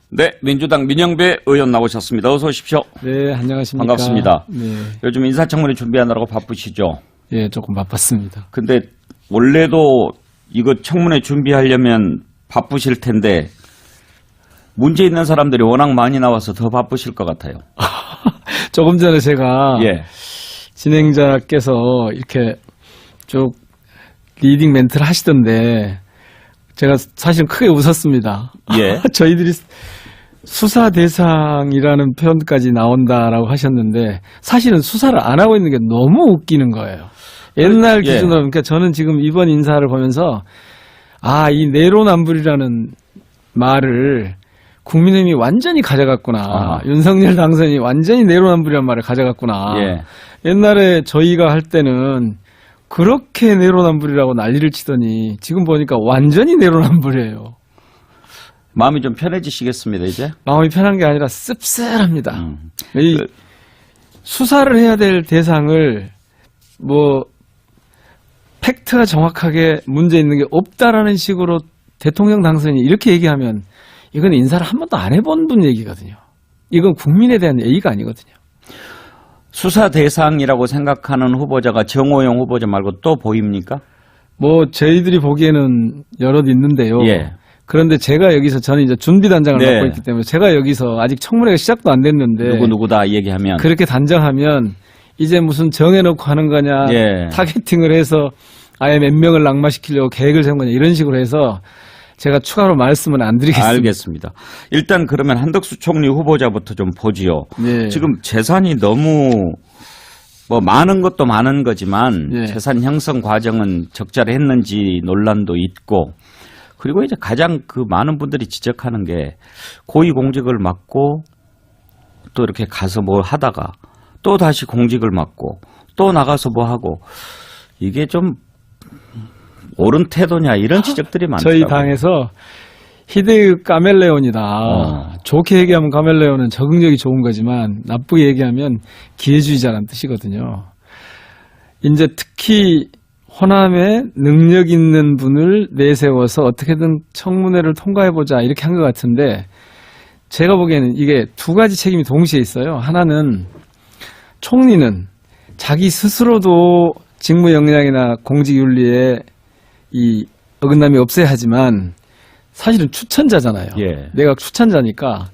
네, 민주당 민영배 의원 나오셨습니다. 어서 오십시오. 네, 안녕하십니까. 반갑습니다. 네. 요즘 인사청문회 준비하느라고 바쁘시죠? 예, 조금 바빴습니다. 근데 원래도 이거 청문회 준비하려면 바쁘실 텐데 문제 있는 사람들이 워낙 많이 나와서 더 바쁘실 것 같아요. 조금 전에 제가 예. 진행자께서 이렇게 쭉 리딩 멘트를 하시던데 제가 사실 크게 웃었습니다. 예. 저희들이 수사 대상이라는 표현까지 나온다라고 하셨는데 사실은 수사를 안 하고 있는 게 너무 웃기는 거예요. 옛날 예. 기준으로 그러니까 저는 지금 이번 인사를 보면서 이 내로남불이라는 말을 국민의힘이 완전히 가져갔구나. 아하. 윤석열 당선인이 완전히 내로남불이라는 말을 가져갔구나. 예. 옛날에 저희가 할 때는 그렇게 내로남불이라고 난리를 치더니 지금 보니까 완전히 내로남불이에요. 마음이 좀 편해지시겠습니다, 이제? 마음이 편한 게 아니라 씁쓸합니다. 이 수사를 해야 될 대상을 팩트가 정확하게 문제 있는 게 없다라는 식으로 대통령 당선인이 이렇게 얘기하면 이건 인사를 한 번도 안 해본 분 얘기거든요. 이건 국민에 대한 예의가 아니거든요. 수사 대상이라고 생각하는 후보자가 정호영 후보자 말고 또 보입니까? 저희들이 보기에는 여럿 있는데요. 예. 그런데 제가 여기서 저는 이제 준비단장을 네. 맡고 있기 때문에 제가 여기서 아직 청문회가 시작도 안 됐는데 누구다 얘기하면. 그렇게 단정하면 이제 무슨 정해놓고 하는 거냐, 예. 타겟팅을 해서 아예 몇 명을 낙마시키려고 계획을 세운 거냐 이런 식으로 해서 제가 추가로 말씀은 안 드리겠습니다. 알겠습니다. 일단 그러면 한덕수 총리 후보자부터 좀 보지요. 네. 지금 재산이 너무 많은 것도 많은 거지만 네. 재산 형성 과정은 적절했는지 논란도 있고 그리고 이제 가장 많은 분들이 지적하는 게 고위공직을 맡고 또 이렇게 가서 뭐 하다가 또 다시 공직을 맡고 또 나가서 뭐 하고 이게 좀 옳은 태도냐 이런 지적들이 많더라고요. 저희 당에서 히데유 카멜레온이다. 좋게 얘기하면 카멜레온은 적응력이 좋은 거지만 나쁘게 얘기하면 기회주의자라는 뜻이거든요. 이제 특히 호남에 능력 있는 분을 내세워서 어떻게든 청문회를 통과해보자 이렇게 한 것 같은데 제가 보기에는 이게 두 가지 책임이 동시에 있어요. 하나는 총리는 자기 스스로도 직무 역량이나 공직윤리에 이 어긋남이 없어야 하지만 사실은 추천자잖아요. 예. 내가 추천자니까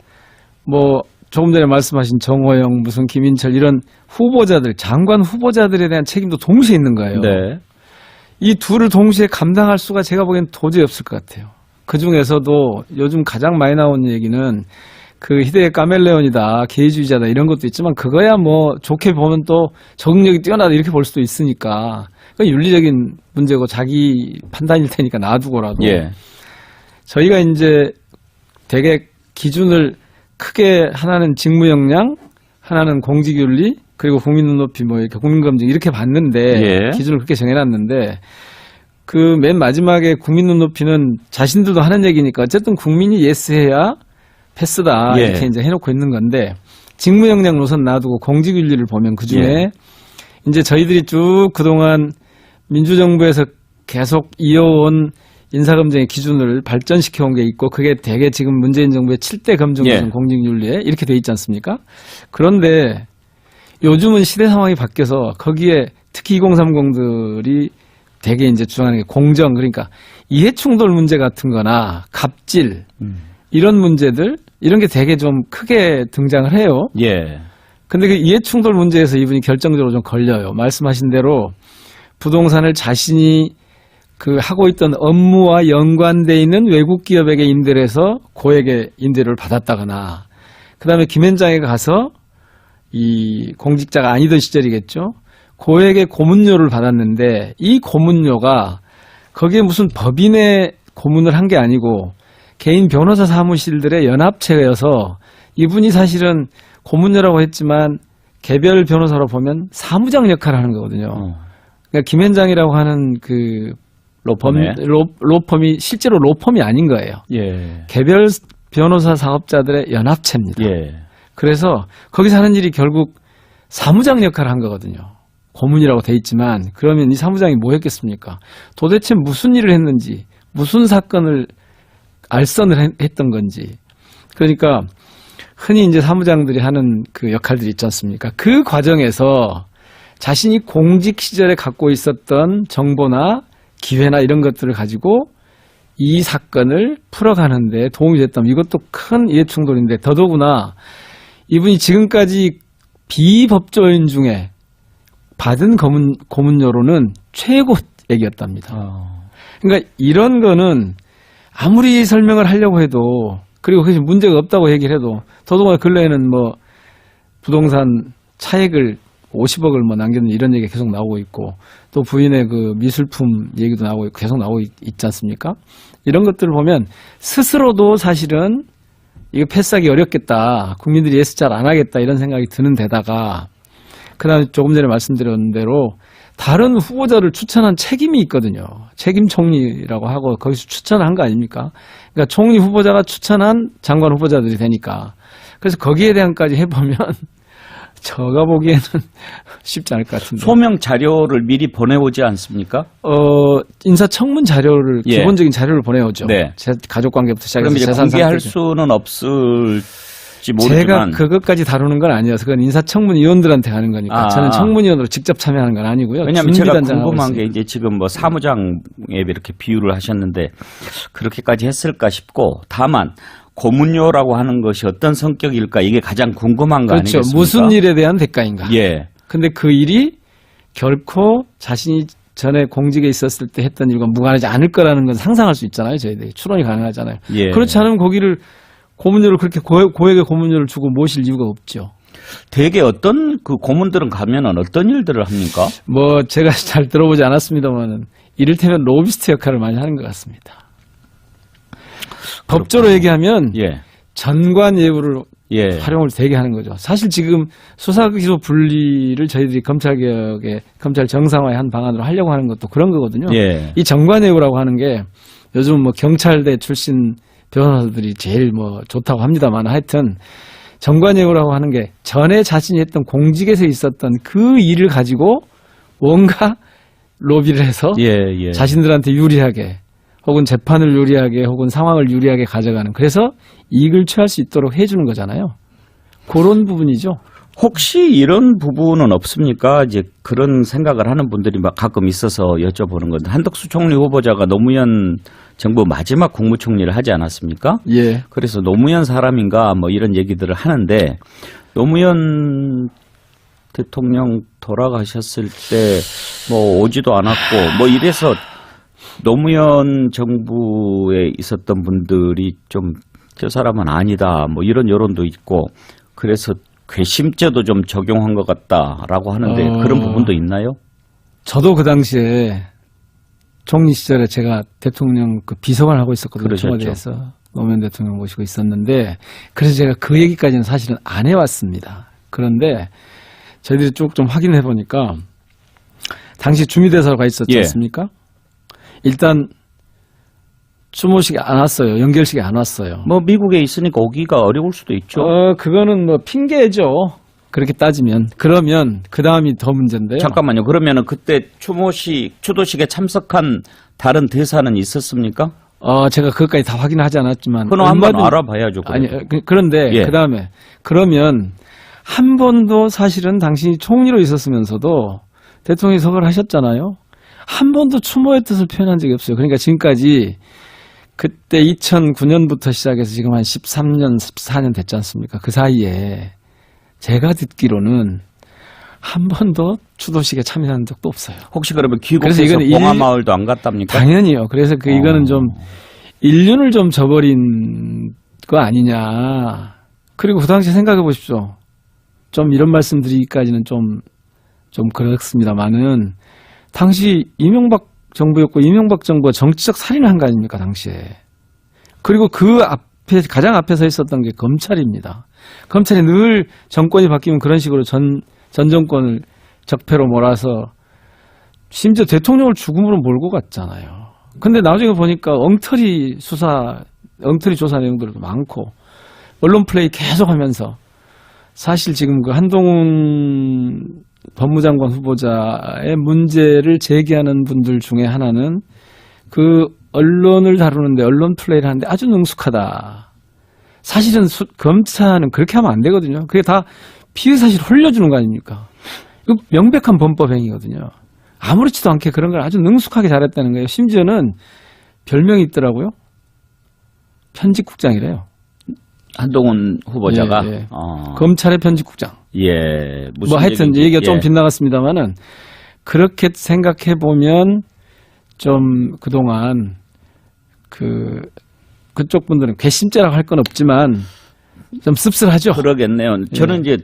조금 전에 말씀하신 정호영, 무슨 김인철 이런 후보자들, 장관 후보자들에 대한 책임도 동시에 있는 거예요. 네. 이 둘을 동시에 감당할 수가 제가 보기엔 도저히 없을 것 같아요. 그 중에서도 요즘 가장 많이 나오는 얘기는 히데유 카멜레온이다, 개의주의자다 이런 것도 있지만 그거야 좋게 보면 또 적응력이 뛰어나다 이렇게 볼 수도 있으니까 그건 윤리적인 문제고 자기 판단일 테니까 놔두고라도 예. 저희가 이제 되게 기준을 크게 하나는 직무 역량, 하나는 공직윤리, 그리고 국민 눈높이 이렇게 국민검증 이렇게 봤는데 예. 기준을 그렇게 정해놨는데 맨 마지막에 국민 눈높이는 자신들도 하는 얘기니까 어쨌든 국민이 예스해야 패스다 예. 이렇게 이제 해놓고 있는 건데 직무 역량 노선 놔두고 공직윤리를 보면 그 중에 예. 이제 저희들이 쭉 그동안 민주정부에서 계속 이어온 인사검증의 기준을 발전시켜온 게 있고 그게 대개 지금 문재인 정부의 7대 검증 예. 공직윤리에 이렇게 돼 있지 않습니까? 그런데 요즘은 시대 상황이 바뀌어서 거기에 특히 2030들이 대개 이제 주장하는 게 공정 그러니까 이해충돌 문제 같은 거나 갑질 이런 문제들 이런 게 되게 좀 크게 등장을 해요. 예. 근데 그 이해충돌 문제에서 이분이 결정적으로 좀 걸려요. 말씀하신 대로 부동산을 자신이 하고 있던 업무와 연관돼 있는 외국 기업에게 임대를 해서 고액의 임대료를 받았다거나 그다음에 김현장에 가서 이 공직자가 아니던 시절이겠죠. 고액의 고문료를 받았는데 이 고문료가 거기에 무슨 법인의 고문을 한 게 아니고 개인 변호사 사무실들의 연합체여서 이분이 사실은 고문료라고 했지만 개별 변호사로 보면 사무장 역할을 하는 거거든요. 그러니까 김현장이라고 하는 로펌이 실제로 로펌이 아닌 거예요. 예. 개별 변호사 사업자들의 연합체입니다. 예. 그래서 거기서 하는 일이 결국 사무장 역할을 한 거거든요. 고문이라고 돼 있지만 그러면 이 사무장이 뭐 했겠습니까? 도대체 무슨 일을 했는지 무슨 사건을 알선을 했던 건지 그러니까 흔히 이제 사무장들이 하는 그 역할들이 있지 않습니까? 그 과정에서 자신이 공직 시절에 갖고 있었던 정보나 기회나 이런 것들을 가지고 이 사건을 풀어가는 데 도움이 됐다면 이것도 큰 이해충돌인데 더더구나 이분이 지금까지 비법조인 중에 받은 고문료로는 최고액이었답니다. 그러니까 이런 거는 아무리 설명을 하려고 해도 그리고 그것이 문제가 없다고 얘기를 해도 더더구나 근래에는 뭐 부동산 차액을 50억을 뭐 남겼는 이런 얘기가 계속 나오고 있고 또 부인의 그 미술품 얘기도 나오고 있고 계속 나오고 있지 않습니까? 이런 것들을 보면 스스로도 사실은 이거 패스하기 어렵겠다. 국민들이 예스 잘 안 하겠다 이런 생각이 드는 데다가 그다음에 조금 전에 말씀드렸는 대로 다른 후보자를 추천한 책임이 있거든요. 책임 총리라고 하고 거기서 추천한 거 아닙니까? 그러니까 총리 후보자가 추천한 장관 후보자들이 되니까. 그래서 거기에 대한까지 해보면 제가 보기에는 쉽지 않을 것 같은데. 소명 자료를 미리 보내오지 않습니까? 인사청문 자료를 예. 기본적인 자료를 보내오죠. 네. 가족관계부터 시작해서 그럼 이제 재산 공개할 상태까지. 수는 없을지 모르지만 제가 그것까지 다루는 건 아니어서 그건 인사청문위원들한테 하는 거니까 저는 청문위원으로 직접 참여하는 건 아니고요. 왜냐하면 제가 준비단장하고 궁금한 게 있으니까. 이제 지금 뭐 사무장에 이렇게 비유를 하셨는데 그렇게까지 했을까 싶고 다만 고문료라고 하는 것이 어떤 성격일까 이게 가장 궁금한 거 그렇죠. 아니겠습니까? 무슨 일에 대한 대가인가. 예. 근데 그 일이 결코 자신이 전에 공직에 있었을 때 했던 일과 무관하지 않을 거라는 건 상상할 수 있잖아요. 저희들이 추론이 가능하잖아요. 예. 그렇지 않으면 거기를 고문료를 그렇게 고액의 고문료를 주고 모실 이유가 없죠. 대개 어떤 그 고문들은 가면은 어떤 일들을 합니까? 뭐 제가 잘 들어보지 않았습니다만은 이를테면 로비스트 역할을 많이 하는 것 같습니다. 법조로 얘기하면 예. 전관 예우를 예. 활용을 되게 하는 거죠. 사실 지금 수사기소 분리를 저희들이 검찰개혁에 검찰 정상화의 한 방안으로 하려고 하는 것도 그런 거거든요. 예. 이 전관예우라고 하는 게 요즘 뭐 경찰대 출신 변호사들이 제일 뭐 좋다고 합니다만 하여튼 전관예우라고 하는 게 전에 자신이 했던 공직에서 있었던 그 일을 가지고 뭔가 로비를 해서 예. 자신들한테 유리하게 혹은 재판을 유리하게 혹은 상황을 유리하게 가져가는 그래서 이익을 취할 수 있도록 해주는 거잖아요. 그런 부분이죠. 혹시 이런 부분은 없습니까? 이제 그런 생각을 하는 분들이 막 가끔 있어서 여쭤보는 건데 한덕수 총리 후보자가 노무현 정부 마지막 국무총리를 하지 않았습니까? 예. 그래서 노무현 사람인가 뭐 이런 얘기들을 하는데 노무현 대통령 돌아가셨을 때 뭐 오지도 않았고 뭐 이래서 노무현 정부에 있었던 분들이 좀 저 사람은 아니다 뭐 이런 여론도 있고 그래서 괘씸죄도 좀 적용한 것 같다라고 하는데 그런 부분도 있나요? 저도 그 당시에 총리 시절에 제가 대통령 그 비서관을 하고 있었거든요. 그러셨죠. 청와대에서 노무현 대통령 모시고 있었는데 그래서 제가 그 얘기까지는 사실은 안 해왔습니다. 그런데 저희들이 쭉 좀 확인해 보니까 당시 주미대사가 있었지 예. 않습니까? 일단 추모식에 안 왔어요. 연결식에 안 왔어요. 뭐 미국에 있으니까 오기가 어려울 수도 있죠. 그거는 뭐 핑계죠. 그렇게 따지면. 그러면 그 다음이 더 문제인데요. 잠깐만요. 그러면은 그때 추도식에 참석한 다른 대사는 있었습니까? 제가 그것까지 다 확인하지 않았지만. 그럼 한번 알아봐야죠. 아니, 그런데 예. 그 다음에 그러면 한 번도 사실은 당신이 총리로 있었으면서도 대통령이 서거를 하셨잖아요. 한 번도 추모의 뜻을 표현한 적이 없어요. 그러니까 지금까지 그때 2009년부터 시작해서 지금 한 13년, 14년 됐지 않습니까? 그 사이에 제가 듣기로는 한 번도 추도식에 참여한 적도 없어요. 혹시 그러면 귀국해서 봉하마을도 안 갔답니까? 당연히요. 그래서 이거는 좀 인륜을 좀 저버린 거 아니냐. 그리고 그 당시 생각해 보십시오. 좀 이런 말씀 드리기까지는 좀 그렇습니다만은 당시 이명박 정부였고 이명박 정부가 정치적 살인을 한 거 아닙니까 당시에. 그리고 그 앞에 가장 앞에 서 있었던 게 검찰입니다. 검찰이 늘 정권이 바뀌면 그런 식으로 전 정권을 적폐로 몰아서 심지어 대통령을 죽음으로 몰고 갔잖아요. 근데 나중에 보니까 엉터리 조사 내용들도 많고 언론 플레이 계속하면서 사실 지금 그 한동훈 법무장관 후보자의 문제를 제기하는 분들 중에 하나는 그 언론을 다루는데 언론 플레이를 하는데 아주 능숙하다. 사실은 검찰은 그렇게 하면 안 되거든요. 그게 다 피의 사실을 흘려주는 거 아닙니까? 이거 명백한 범법 행위거든요. 아무렇지도 않게 그런 걸 아주 능숙하게 잘했다는 거예요. 심지어는 별명이 있더라고요. 편집국장이래요. 한동훈 후보자가 예, 예. 검찰의 편집국장. 예, 무슨 뭐 하여튼 얘기인지, 얘기가 좀 예. 빗나갔습니다만은 그렇게 생각해 보면 좀 그동안 그쪽 분들은 괘씸죄라고 할 건 없지만 좀 씁쓸하죠. 그러겠네요. 저는 이제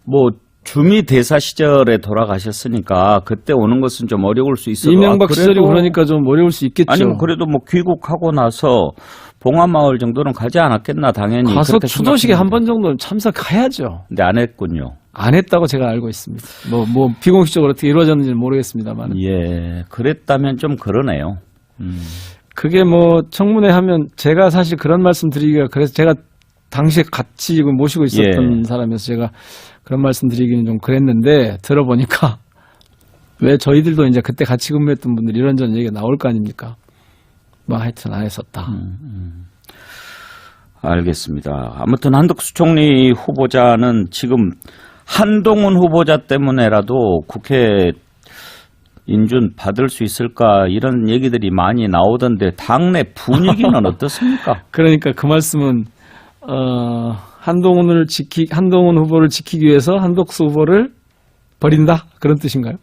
뭐 주미 대사 시절에 돌아가셨으니까 그때 오는 것은 좀 어려울 수 있어요. 이명박 그래도- 시절이 그러니까 좀 어려울 수 있겠죠. 아니면 그래도 뭐 귀국하고 나서 봉화마을 정도는 가지 않았겠나 당연히. 가서 그렇게 추도식에 한 생각했는데. 번 정도는 참석해야죠. 근데 안 했군요. 안 했다고 제가 알고 있습니다. 뭐 비공식적으로 어떻게 이루어졌는지는 모르겠습니다만. 예, 그랬다면 좀 그러네요. 그게 뭐 청문회 하면 제가 사실 그런 말씀 드리기가 그래서 제가 당시에 같이 모시고 있었던 예. 사람이어서 제가 그런 말씀 드리기는 좀 그랬는데 들어보니까 왜 저희들도 이제 그때 같이 근무했던 분들 이런저런 얘기가 나올 거 아닙니까? 뭐 하여튼 안 했었다. 알겠습니다. 아무튼 한덕수 총리 후보자는 지금 한동훈 후보자 때문에라도 국회 인준 받을 수 있을까 이런 얘기들이 많이 나오던데 당내 분위기는 어떻습니까? 그러니까 그 말씀은 한동훈 후보를 지키기 위해서 한덕수 후보를 버린다 그런 뜻인가요?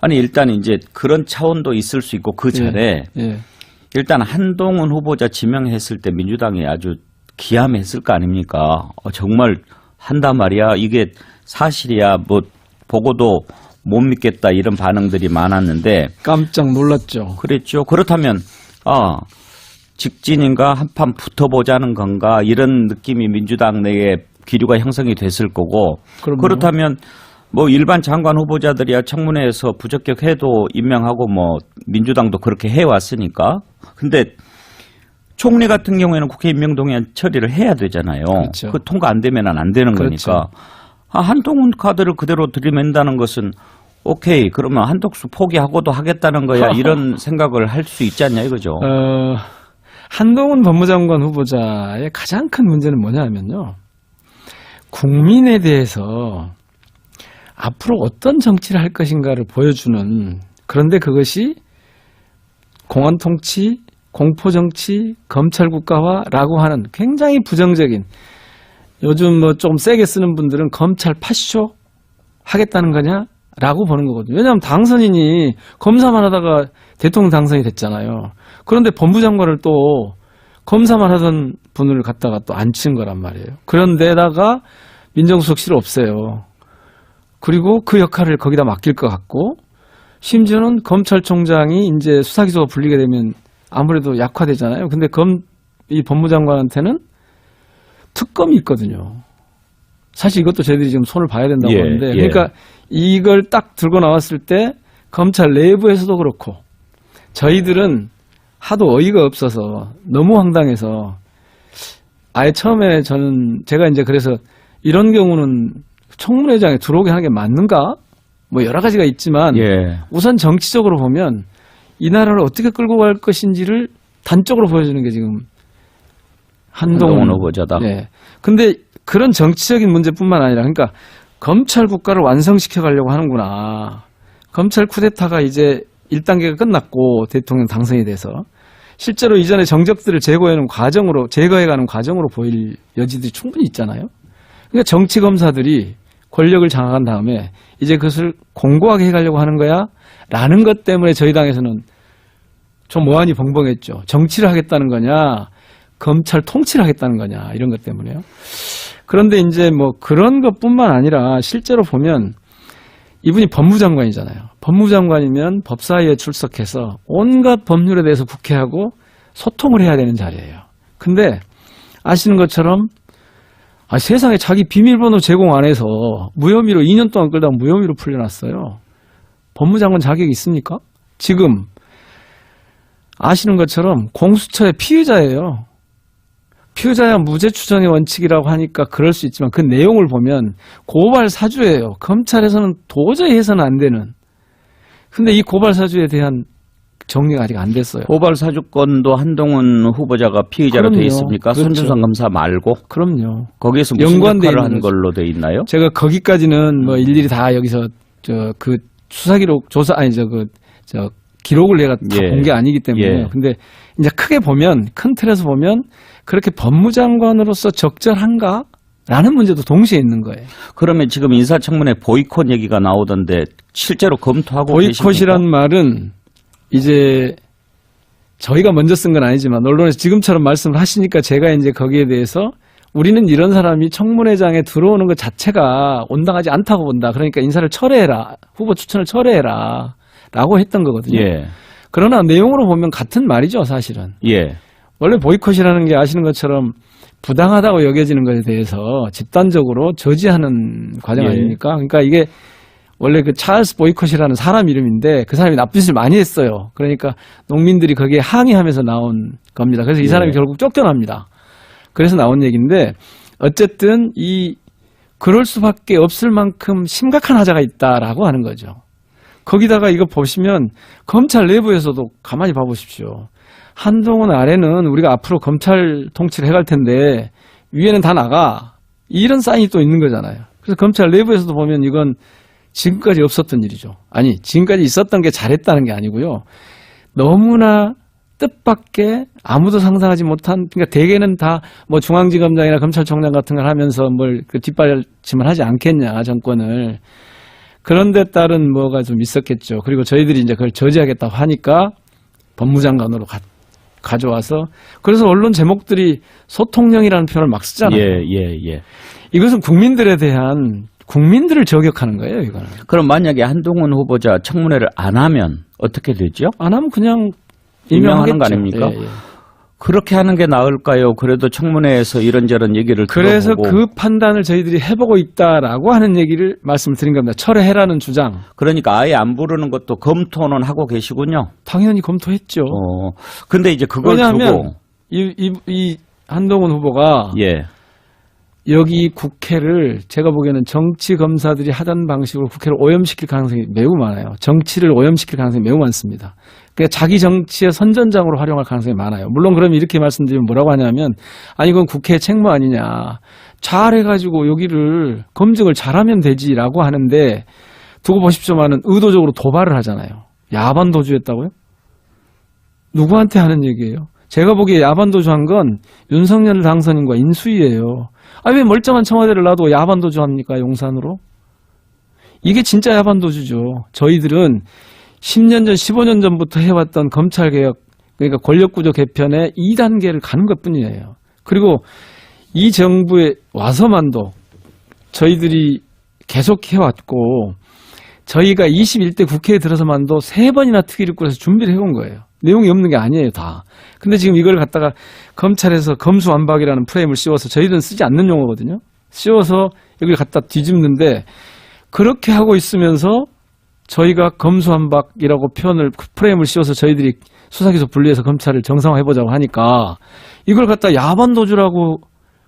아니 일단 이제 그런 차원도 있을 수 있고 그 전에 예. 일단 한동훈 후보자 지명했을 때 민주당이 아주 기함했을 거 아닙니까? 정말 한단 말이야. 이게 사실이야. 뭐 보고도 못 믿겠다 이런 반응들이 많았는데 깜짝 놀랐죠. 그랬죠. 그렇다면 직진인가 한판 붙어보자는 건가 이런 느낌이 민주당 내에 기류가 형성이 됐을 거고 그럼요. 그렇다면 뭐 일반 장관 후보자들이야 청문회에서 부적격해도 임명하고 뭐 민주당도 그렇게 해왔으니까 근데 총리 같은 경우에는 국회 임명동의안 처리를 해야 되잖아요. 그렇죠. 그 통과 안 되면 안 되는 그렇죠. 거니까 한동훈 카드를 그대로 들이맨다는 것은 오케이 그러면 한덕수 포기하고도 하겠다는 거야 이런 생각을 할 수 있지 않냐 이거죠. 한동훈 법무장관 후보자의 가장 큰 문제는 뭐냐면요. 국민에 대해서 앞으로 어떤 정치를 할 것인가를 보여주는 그런데 그것이 공안통치, 공포정치, 검찰국가화라고 하는 굉장히 부정적인 요즘 뭐 좀 세게 쓰는 분들은 검찰 파쇼 하겠다는 거냐라고 보는 거거든요. 왜냐하면 당선인이 검사만 하다가 대통령 당선이 됐잖아요. 그런데 법무장관을 또 검사만 하던 분을 갖다가 또 앉힌 거란 말이에요. 그런데다가 민정수석실을 없애요. 그리고 그 역할을 거기다 맡길 것 같고 심지어는 검찰총장이 이제 수사기소가 불리게 되면 아무래도 약화되잖아요. 근데 이 법무장관한테는 특검이 있거든요. 사실 이것도 저희들이 지금 손을 봐야 된다고 하는데 그러니까 이걸 딱 들고 나왔을 때 검찰 내부에서도 그렇고 저희들은 하도 어이가 없어서 너무 황당해서 아예 처음에 제가 이제 그래서 이런 경우는 청문회장에 들어오게 하는 게 맞는가? 뭐 여러 가지가 있지만 우선 정치적으로 보면 이 나라를 어떻게 끌고 갈 것인지를 단적으로 보여주는 게 지금 한동훈 후보자다. 네. 근데 그런 정치적인 문제뿐만 아니라 그러니까 검찰 국가를 완성시켜 가려고 하는구나. 검찰 쿠데타가 이제 1단계가 끝났고 대통령 당선이 돼서 실제로 이전에 정적들을 제거해가는 과정으로 보일 여지들이 충분히 있잖아요. 그러니까 정치 검사들이 권력을 장악한 다음에 이제 그것을 공고하게 해가려고 하는 거야? 라는 것 때문에 저희 당에서는 좀 모안이 벙벙했죠. 정치를 하겠다는 거냐, 검찰 통치를 하겠다는 거냐, 이런 것 때문에요. 그런데 이제 뭐 그런 것뿐만 아니라 실제로 보면 이분이 법무장관이잖아요. 법무장관이면 법사위에 출석해서 온갖 법률에 대해서 국회하고 소통을 해야 되는 자리예요. 근데 아시는 것처럼 세상에 자기 비밀번호 제공 안 해서 무혐의로 2년 동안 끌다가 무혐의로 풀려났어요. 법무장관 자격이 있습니까? 지금 아시는 것처럼 공수처의 피의자예요. 피의자야 무죄 추정의 원칙이라고 하니까 그럴 수 있지만 그 내용을 보면 고발 사주예요. 검찰에서는 도저히 해서는 안 되는. 근데 이 고발 사주에 대한 정리가 아직 안 됐어요. 고발 사주권도 한동훈 후보자가 피의자로 그럼요. 돼 있습니까? 그렇죠. 손준성 검사 말고 그럼요. 거기에서 무슨 연관돼 역할을 있는 한 거죠. 걸로 돼 있나요? 제가 거기까지는 뭐 일일이 다 여기서 그 수사기록 조사 아니죠 저 기록을 내가 다 예. 본 게 아니기 때문에. 예. 근데 이제 크게 보면 큰 틀에서 보면 그렇게 법무장관으로서 적절한가? 라는 문제도 동시에 있는 거예요. 그러면 지금 인사청문회 보이콧 얘기가 나오던데 실제로 검토하고 계십니까? 보이콧이란 말은 이제 저희가 먼저 쓴 건 아니지만 언론에서 지금처럼 말씀을 하시니까 제가 이제 거기에 대해서 우리는 이런 사람이 청문회장에 들어오는 것 자체가 온당하지 않다고 본다. 그러니까 인사를 철회해라. 후보 추천을 철회해라. 라고 했던 거거든요. 예. 그러나 내용으로 보면 같은 말이죠, 사실은. 예. 원래 보이콧이라는 게 아시는 것처럼 부당하다고 여겨지는 것에 대해서 집단적으로 저지하는 과정 예. 아닙니까? 그러니까 이게 원래 그 찰스 보이콧이라는 사람 이름인데 그 사람이 나쁜 짓을 많이 했어요. 그러니까 농민들이 거기에 항의하면서 나온 겁니다. 그래서 이 사람이 예. 결국 쫓겨납니다. 그래서 나온 얘기인데 어쨌든 그럴 수밖에 없을 만큼 심각한 하자가 있다라고 하는 거죠. 거기다가 이거 보시면 검찰 내부에서도 가만히 봐보십시오. 한동훈 아래는 우리가 앞으로 검찰 통치를 해갈 텐데 위에는 다 나가. 이런 사인이 또 있는 거잖아요. 그래서 검찰 내부에서도 보면 이건 지금까지 없었던 일이죠. 아니, 지금까지 있었던 게 잘했다는 게 아니고요. 너무나 뜻밖의 아무도 상상하지 못한, 그러니까 대개는 다 뭐 중앙지검장이나 검찰총장 같은 걸 하면서 뭘 그 뒷받침을 하지 않겠냐, 정권을. 그런 데 따른 뭐가 좀 있었겠죠. 그리고 저희들이 이제 그걸 저지하겠다고 하니까 법무장관으로 가져와서 그래서 언론 제목들이 소통령이라는 표현을 막 쓰잖아요. 예. 이것은 국민들에 대한 국민들을 저격하는 거예요, 이거는. 그럼 만약에 한동훈 후보자 청문회를 안 하면 어떻게 되죠? 안 하면 그냥 임명하는 거 임명하겠죠. 아닙니까? 예. 그렇게 하는 게 나을까요? 그래도 청문회에서 이런저런 얘기를 그래서 들어보고 그 판단을 저희들이 해보고 있다라고 하는 얘기를 말씀을 드린 겁니다. 철회해라는 주장. 그러니까 아예 안 부르는 것도 검토는 하고 계시군요. 당연히 검토했죠. 근데 이제 그걸 왜냐하면 두고 이 한동훈 후보가 예. 여기 국회를 제가 보기에는 정치 검사들이 하던 방식으로 국회를 오염시킬 가능성이 매우 많아요. 정치를 오염시킬 가능성이 매우 많습니다. 그러니까 자기 정치의 선전장으로 활용할 가능성이 많아요. 물론 그럼 이렇게 말씀드리면 뭐라고 하냐면 아니 그건 국회 책무 아니냐. 잘해가지고 여기를 검증을 잘하면 되지라고 하는데 두고 보십시오만은 의도적으로 도발을 하잖아요. 야반 도주했다고요? 누구한테 하는 얘기예요? 제가 보기에 야반 도주한 건 윤석열 당선인과 인수위예요. 왜 멀쩡한 청와대를 놔도 야반 도주합니까? 용산으로? 이게 진짜 야반 도주죠. 저희들은 10년 전, 15년 전부터 해왔던 검찰개혁, 그러니까 권력구조 개편의 2단계를 가는 것뿐이에요. 그리고 이 정부에 와서만도 저희들이 계속 해왔고 저희가 21대 국회에 들어서만도 3번이나 특위를 꾸려서 준비를 해온 거예요. 내용이 없는 게 아니에요, 다. 근데 지금 이걸 갖다가 검찰에서 검수완박이라는 프레임을 씌워서 저희들은 쓰지 않는 용어거든요. 씌워서 여기를 갖다 뒤집는데 그렇게 하고 있으면서 저희가 검수완박이라고 프레임을 씌워서 저희들이 수사기소 분리해서 검찰을 정상화해보자고 하니까 이걸 갖다 야반도주라고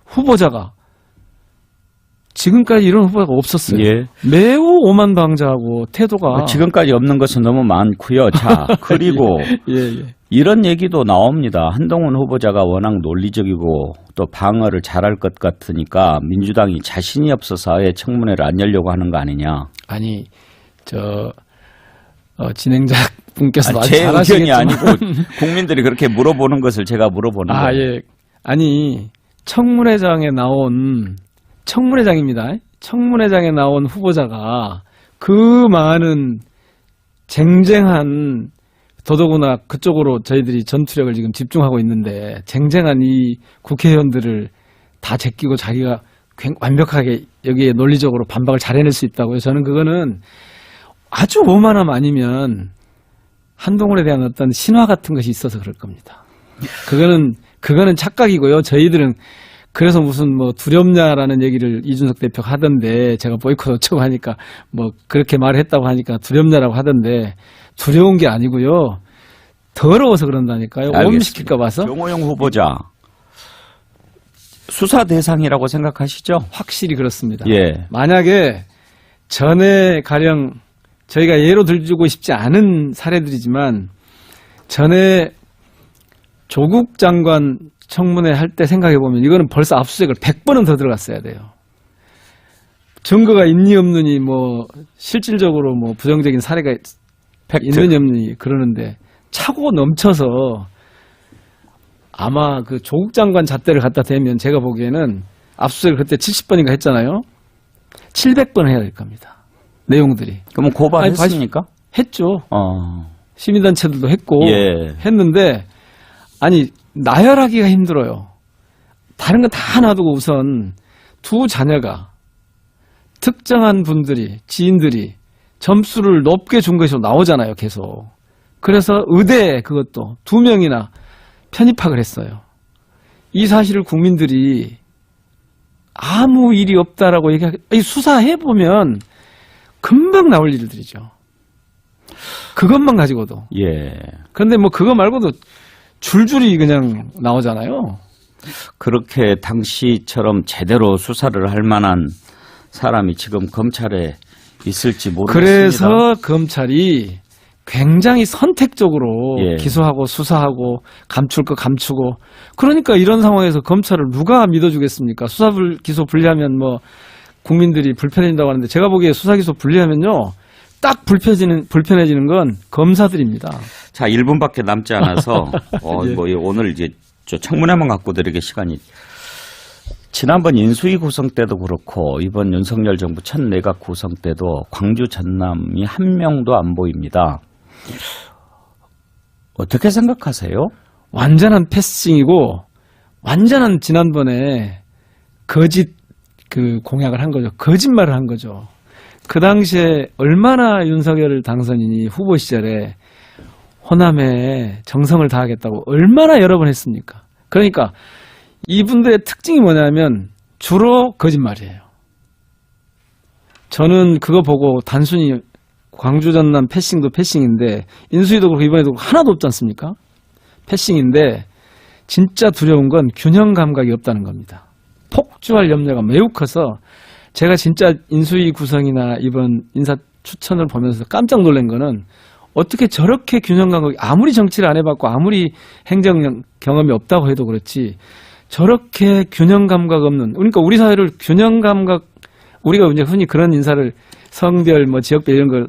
후보자가 지금까지 이런 후보가 없었어요. 예. 매우 오만방자하고 태도가 지금까지 없는 것은 너무 많고요. 자, 그리고 예. 이런 얘기도 나옵니다. 한동훈 후보자가 워낙 논리적이고 또 방어를 잘할 것 같으니까 민주당이 자신이 없어서 아예 청문회를 안 열려고 하는 거 아니냐. 아니 진행자 분께서 아주 제 의견이 잘하시겠지만 아니고 국민들이 그렇게 물어보는 것을 제가 물어보는 거예요. 예. 아니 청문회장입니다. 청문회장에 나온 후보자가 그 많은 쟁쟁한 더더구나 그쪽으로 저희들이 전투력을 지금 집중하고 있는데 쟁쟁한 이 국회의원들을 다 제끼고 자기가 완벽하게 여기에 논리적으로 반박을 잘 해낼 수 있다고요. 저는 그거는 아주 오만함 아니면 한동훈에 대한 어떤 신화 같은 것이 있어서 그럴 겁니다. 그거는 착각이고요. 저희들은 그래서 무슨 뭐 두렵냐라는 얘기를 이준석 대표가 하던데 제가 보이콧 어쩌고 하니까 뭐 그렇게 말을 했다고 하니까 두렵냐라고 하던데 두려운 게 아니고요. 더러워서 그런다니까요. 오염시킬까 봐서. 정호영 후보자 수사 대상이라고 생각하시죠? 확실히 그렇습니다. 예. 만약에 전에 가령 저희가 예로 들주고 싶지 않은 사례들이지만 전에 조국 장관 청문회 할 때 생각해보면 이거는 벌써 압수수색을 100번은 더 들어갔어야 돼요. 증거가 있니 없느니 뭐 실질적으로 뭐 부정적인 사례가 있느니 없느니 그러는데 차고 넘쳐서 아마 그 조국 장관 잣대를 갖다 대면 제가 보기에는 압수수색을 그때 70번인가 했잖아요. 700번 해야 될 겁니다. 내용들이. 그러면 고발했습니까? 했죠. 어. 시민단체들도 했고 예. 했는데 아니 나열하기가 힘들어요. 다른 건 다 놔두고 우선 두 자녀가 특정한 분들이 지인들이 점수를 높게 준 것으로 나오잖아요. 계속. 그래서 의대에 그것도 2명이나 편입학을 했어요. 이 사실을 국민들이 아무 일이 없다라고 수사해보면 금방 나올 일들이죠. 그것만 가지고도. 예. 그런데 뭐 그거 말고도 줄줄이 그냥 나오잖아요. 그렇게 당시처럼 제대로 수사를 할 만한 사람이 지금 검찰에 있을지 모르겠습니다. 그래서 검찰이 굉장히 선택적으로 예. 기소하고 수사하고 감출 거 감추고 그러니까 이런 상황에서 검찰을 누가 믿어주겠습니까? 기소 분리하면 뭐 국민들이 불편해진다고 하는데 제가 보기에 수사 기소 분리하면요 딱 불편해지는 건 검사들입니다. 자, 1분밖에 남지 않아서 예. 뭐 오늘 이제 저 청문회만 갖고 드리게 시간이 지난번 인수위 구성 때도 그렇고 이번 윤석열 정부 첫 내각 구성 때도 광주 전남이 한 명도 안 보입니다. 어떻게 생각하세요? 완전한 패싱이고 완전한 지난번에 거짓 그 공약을 한 거죠. 거짓말을 한 거죠. 그 당시에 얼마나 윤석열 당선인이 후보 시절에 호남에 정성을 다하겠다고 얼마나 여러 번 했습니까? 그러니까 이분들의 특징이 뭐냐면 주로 거짓말이에요. 저는 그거 보고 단순히 광주 전남 패싱도 패싱인데 인수위도 그렇고 이번에도 하나도 없지 않습니까? 패싱인데 진짜 두려운 건 균형 감각이 없다는 겁니다. 폭주할 염려가 매우 커서 제가 진짜 인수위 구성이나 이번 인사 추천을 보면서 깜짝 놀란 거는 어떻게 저렇게 균형 감각이 아무리 정치를 안 해봤고 아무리 행정 경험이 없다고 해도 그렇지 저렇게 균형 감각 없는 그러니까 우리 사회를 균형 감각 우리가 이제 흔히 그런 인사를 성별 뭐 지역별 이런 걸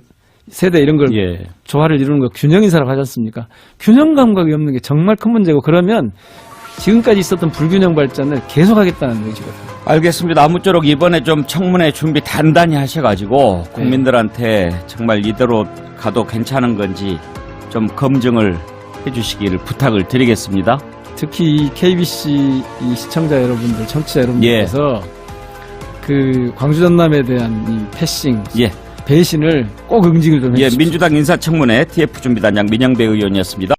세대 이런 걸 예. 조화를 이루는 거 균형 인사라고 하지 않습니까? 균형 감각이 없는 게 정말 큰 문제고 그러면 지금까지 있었던 불균형 발전을 계속하겠다는 의지거든요. 알겠습니다. 아무쪼록 이번에 좀 청문회 준비 단단히 하셔가지고 국민들한테 정말 이대로 가도 괜찮은 건지 좀 검증을 해주시기를 부탁을 드리겠습니다. 특히 이 KBC 이 시청자 여러분들, 청취자 여러분들께서 그 광주 전남에 대한 이 패싱, 예. 배신을 꼭 응징을 좀 해주십시오. 민주당 인사청문회 TF 준비단장 민영배 의원이었습니다.